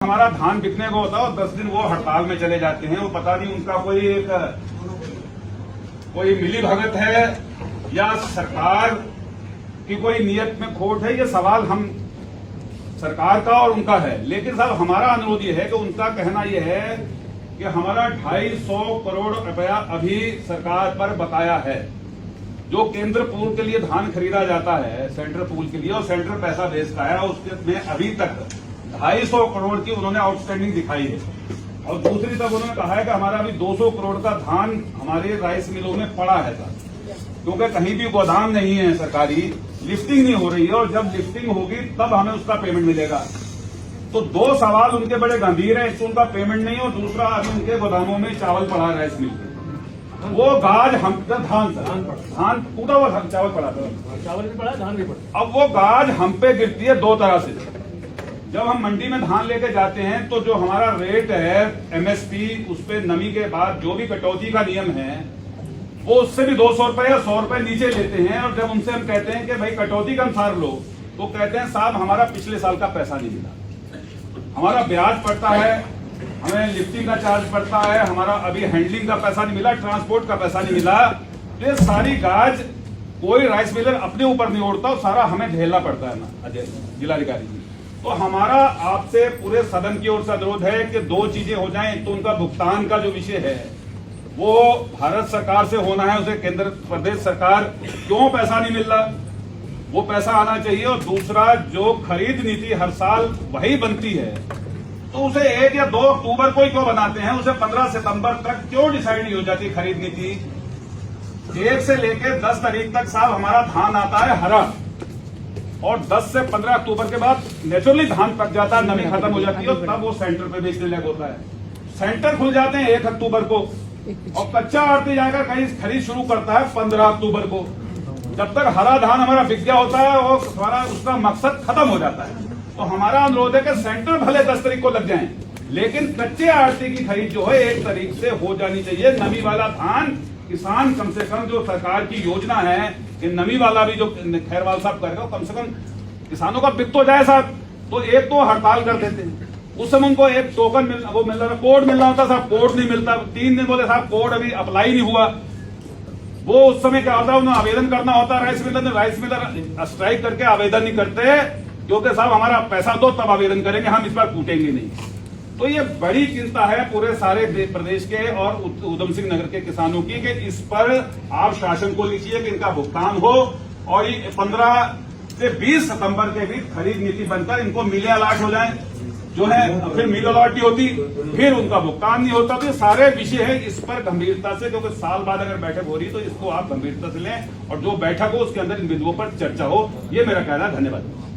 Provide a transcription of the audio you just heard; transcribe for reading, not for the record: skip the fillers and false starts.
हमारा धान बिकने को होता है और 10 दिन वो हड़ताल में चले जाते हैं। वो पता नहीं उनका कोई मिली भगत है या सरकार की कोई नियत में खोट है। ये सवाल हम सरकार का और उनका है। लेकिन साहब हमारा अनुरोध ये है कि उनका कहना ये है कि हमारा 250 करोड़ रुपया अभी सरकार पर बकाया है। जो केंद्र पूल के लिए धान खरीदा जाता है सेंट्रल पूल के लिए और सेंट्रल पैसा भेजता है, उसमें अभी तक 250 करोड़ की उन्होंने आउटस्टैंडिंग दिखाई है। और दूसरी तरफ उन्होंने कहा है कि हमारा अभी 200 करोड़ का धान हमारे राइस मिलों में पड़ा है सर, क्योंकि कहीं भी गोदाम नहीं है, सरकारी लिफ्टिंग नहीं हो रही है और जब लिफ्टिंग होगी तब हमें उसका पेमेंट मिलेगा। तो दो सवाल उनके बड़े गंभीर है, एक तो उनका पेमेंट नहीं और दूसरा अभी उनके गोदामों में चावल पड़ा है राइस मिल में। वो गाज हम धान टूटा हुआ चावल पड़ा था, चावल भी पड़ा धान भी पड़ा। अब वो गाज हम पे गिरती है दो तरह से। जब हम मंडी में धान लेके जाते हैं तो जो हमारा रेट है एमएसपी, उस पर नमी के बाद जो भी कटौती का नियम है वो उससे भी 200 रुपए या 100 रुपए नीचे लेते हैं। और जब उनसे हम कहते हैं कि भाई कटौती का अनुसार लो, तो कहते हैं साहब हमारा पिछले साल का पैसा नहीं मिला, हमारा ब्याज पड़ता है, हमें लिफ्टिंग का चार्ज पड़ता है, हमारा अभी हैंडलिंग का पैसा नहीं मिला, ट्रांसपोर्ट का पैसा नहीं मिला। तो ये सारी गाज कोई राइस मिलर अपने ऊपर नहीं उड़ता और सारा हमें झेलना पड़ता है ना अजय जिलाधिकारी जी। तो हमारा आपसे पूरे सदन की ओर से अनुरोध है कि दो चीजें हो जाएं। तो उनका भुगतान का जो विषय है वो भारत सरकार से होना है, उसे केंद्र प्रदेश सरकार क्यों पैसा नहीं मिल रहा, वो पैसा आना चाहिए। और दूसरा जो खरीद नीति हर साल वही बनती है, तो उसे 1 या 2 अक्टूबर को ही क्यों बनाते हैं, उसे 15 सितंबर तक क्यों डिसाइड नहीं हो जाती खरीद नीति। 1 से लेकर 10 तारीख तक साहब हमारा धान आता है हरा, और 10 से 15 अक्टूबर के बाद नेचुरली धान पक जाता है, नमी खत्म हो जाती है और तब वो सेंटर पे बेचने लग होता है। सेंटर खुल जाते हैं 1 अक्टूबर को और कच्चा आड़ती जाकर कहीं खरीद शुरू करता है 15 अक्टूबर को। जब तक हरा धान हमारा बिक गया होता है वो हमारा उसका मकसद खत्म हो जाता है। तो हमारा अनुरोध है कि सेंटर भले 10 तारीख को लग जाएं, लेकिन कच्चे आड़ती की खरीद जो है 1 तारीख से हो जानी चाहिए। नमी वाला धान किसान कम से कम, जो सरकार की योजना है कि नमी वाला भी जो खैरवाल साहब करेगा, कम से कम किसानों का बिक तो जाए साहब। तो एक तो हड़ताल कर देते हैं, उस समय उनको एक टोकन मिल रहा, कोड मिल रहा होता साहब, कोड नहीं मिलता। 3 दिन बोले साहब कोड अभी अप्लाई नहीं हुआ। वो उस समय क्या होता है, उन्हें आवेदन करना होता है राइस मिलर स्ट्राइक करके आवेदन नहीं करते क्योंकि साहब हमारा पैसा दो तब आवेदन करेंगे, हम इस बार कूटेंगे नहीं। तो ये बड़ी चिंता है पूरे सारे प्रदेश के और उधम सिंह नगर के किसानों की कि इस पर आप शासन को लिखिए कि इनका भुगतान हो और ये 15 से 20 सितंबर के बीच खरीद नीति बनकर इनको मिलें अलॉट हो जाए, जो है फिर मिल अलॉट नहीं होती, फिर उनका भुगतान नहीं होता। तो ये सारे विषय है, इस पर गंभीरता से, क्योंकि साल बाद अगर बैठक हो रही है तो इसको आप गंभीरता से लें और जो बैठक हो उसके अंदर इन बिंदुओं पर चर्चा हो। ये मेरा कहना है। धन्यवाद।